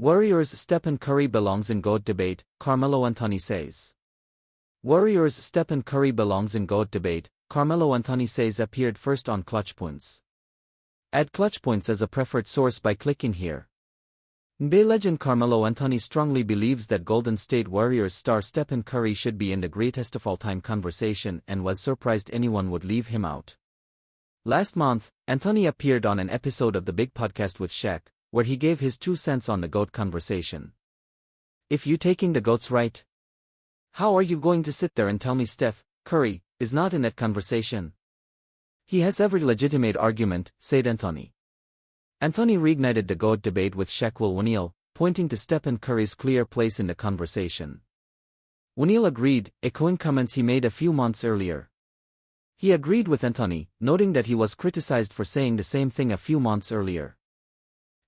Warriors' Stephen Curry belongs in GOAT debate, Carmelo Anthony says. Warriors' Stephen Curry belongs in GOAT debate, Carmelo Anthony says appeared first on Clutch Points. Add Clutch Points as a preferred source by clicking here. NBA legend Carmelo Anthony strongly believes that Golden State Warriors star Stephen Curry should be in the greatest of all-time conversation and was surprised anyone would leave him out. Last month, Anthony appeared on an episode of The Big Podcast with Shaq, where he gave his 2 cents on the GOAT conversation. If you taking the GOATs right? How are you going to sit there and tell me Steph Curry is not in that conversation? He has every legitimate argument, said Anthony. Anthony reignited the GOAT debate with Shaquille O'Neal, pointing to Stephen Curry's clear place in the conversation. O'Neal agreed, echoing comments he made a few months earlier. He agreed with Anthony, noting that he was criticized for saying the same thing a few months earlier.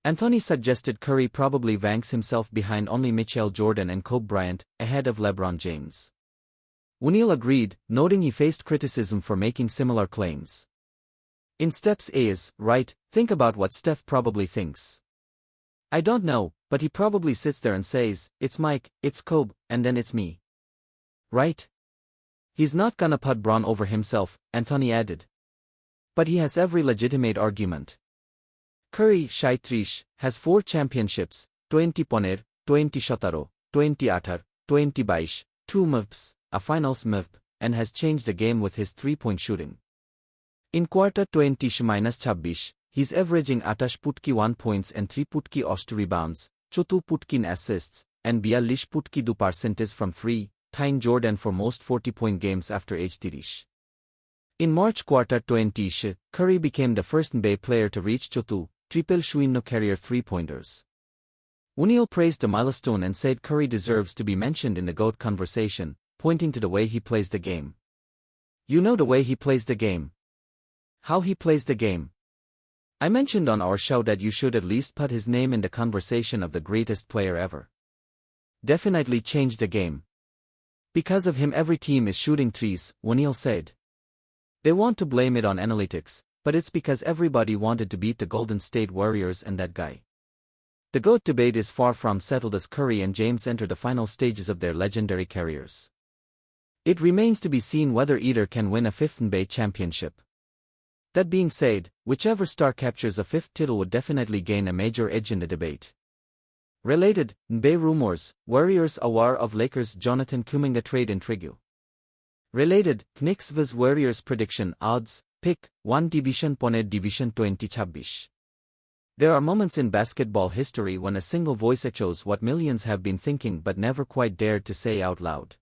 Anthony suggested Curry probably ranks himself behind only Michael Jordan and Kobe Bryant, ahead of LeBron James. O'Neal agreed, noting he faced criticism for making similar claims. In steps A is, right, think about what Steph probably thinks. I don't know, but he probably sits there and says, it's Mike, it's Kobe, and then it's me. Right? He's not gonna put Bron over himself, Anthony added. But he has every legitimate argument. Curry, Shaitrish, has 4 championships, 20 poner, 20 shotaro, 20 atar, 20 baish, 2 MVPs, a finals MVP, and has changed the game with his 3-point shooting. In quarter 20-26, he's averaging 28 points and 3 rebounds, 2 assists, and 42 percentage from 3, tying Jordan for most 40-point games after age 30. In March quarter 20, Curry became the first NBA player to reach 2 career 3-pointers. O'Neal praised the milestone and said Curry deserves to be mentioned in the GOAT conversation, pointing to the way he plays the game. You know the way he plays the game. How he plays the game. I mentioned on our show that you should at least put his name in the conversation of the greatest player ever. Definitely changed the game. Because of him every team is shooting threes, O'Neal said. They want to blame it on analytics, but it's because everybody wanted to beat the Golden State Warriors and that guy. The GOAT debate is far from settled as Curry and James enter the final stages of their legendary careers. It remains to be seen whether either can win a 5th NBA championship. That being said, whichever star captures a 5th title would definitely gain a major edge in the debate. Related, NBA rumors, Warriors aware of Lakers Jonathan Kuminga trade intrigue. Related, Knicks vs Warriors prediction odds, pick, 1 Division Poner Division 2026. There are moments in basketball history when a single voice echoes what millions have been thinking but never quite dared to say out loud.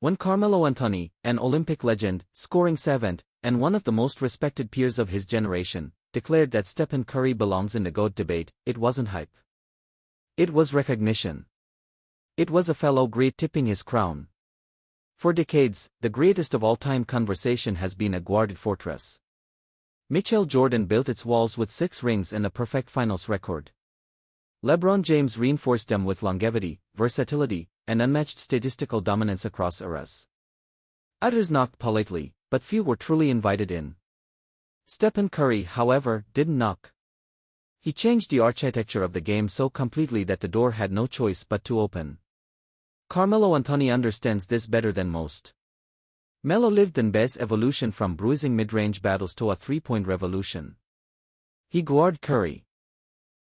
When Carmelo Anthony, an Olympic legend, scoring 7th, and one of the most respected peers of his generation, declared that Stephen Curry belongs in the GOAT debate, it wasn't hype. It was recognition. It was a fellow great tipping his crown. For decades, the greatest of all time conversation has been a guarded fortress. Michael Jordan built its walls with 6 rings and a perfect finals record. LeBron James reinforced them with longevity, versatility, and unmatched statistical dominance across eras. Others knocked politely, but few were truly invited in. Stephen Curry, however, didn't knock. He changed the architecture of the game so completely that the door had no choice but to open. Carmelo Anthony understands this better than most. Melo lived in NBA's evolution from bruising mid-range battles to a 3-point revolution. He guarded Curry.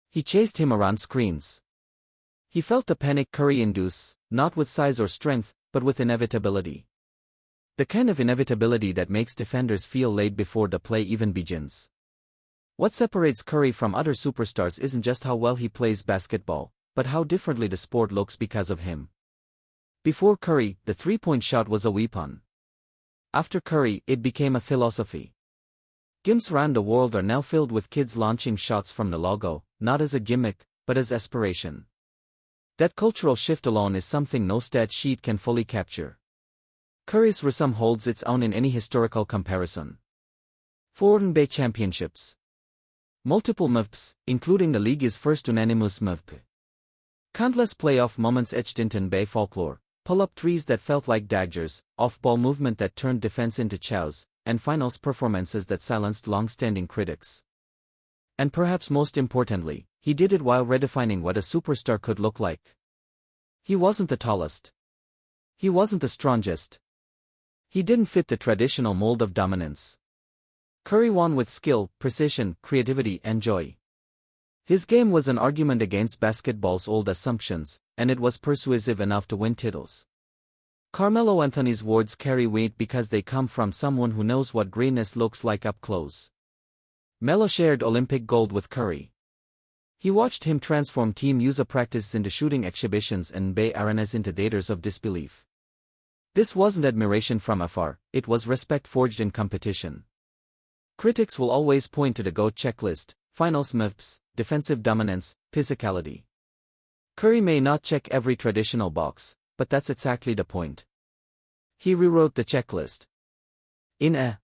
He chased him around screens. He felt the panic Curry induces, not with size or strength, but with inevitability. The kind of inevitability that makes defenders feel late before the play even begins. What separates Curry from other superstars isn't just how well he plays basketball, but how differently the sport looks because of him. Before Curry, the 3-point shot was a weapon. After Curry, it became a philosophy. Gyms around the world are now filled with kids launching shots from the logo, not as a gimmick, but as aspiration. That cultural shift alone is something no stat sheet can fully capture. Curry's resume holds its own in any historical comparison. 4 NBA championships. Multiple MVPs, including the league's first unanimous MVP. Countless playoff moments etched into NBA folklore. Pull-up threes that felt like daggers, off-ball movement that turned defense into chows, and finals performances that silenced long-standing critics. And perhaps most importantly, he did it while redefining what a superstar could look like. He wasn't the tallest. He wasn't the strongest. He didn't fit the traditional mold of dominance. Curry won with skill, precision, creativity, and joy. His game was an argument against basketball's old assumptions, and it was persuasive enough to win titles. Carmelo Anthony's words carry weight because they come from someone who knows what greatness looks like up close. Melo shared Olympic gold with Curry. He watched him transform Team USA practices into shooting exhibitions and Bay Arenas into theaters of disbelief. This wasn't admiration from afar, it was respect forged in competition. Critics will always point to the GOAT checklist: finals MIPS, defensive dominance, physicality. Curry may not check every traditional box, but that's exactly the point. He rewrote the checklist. In a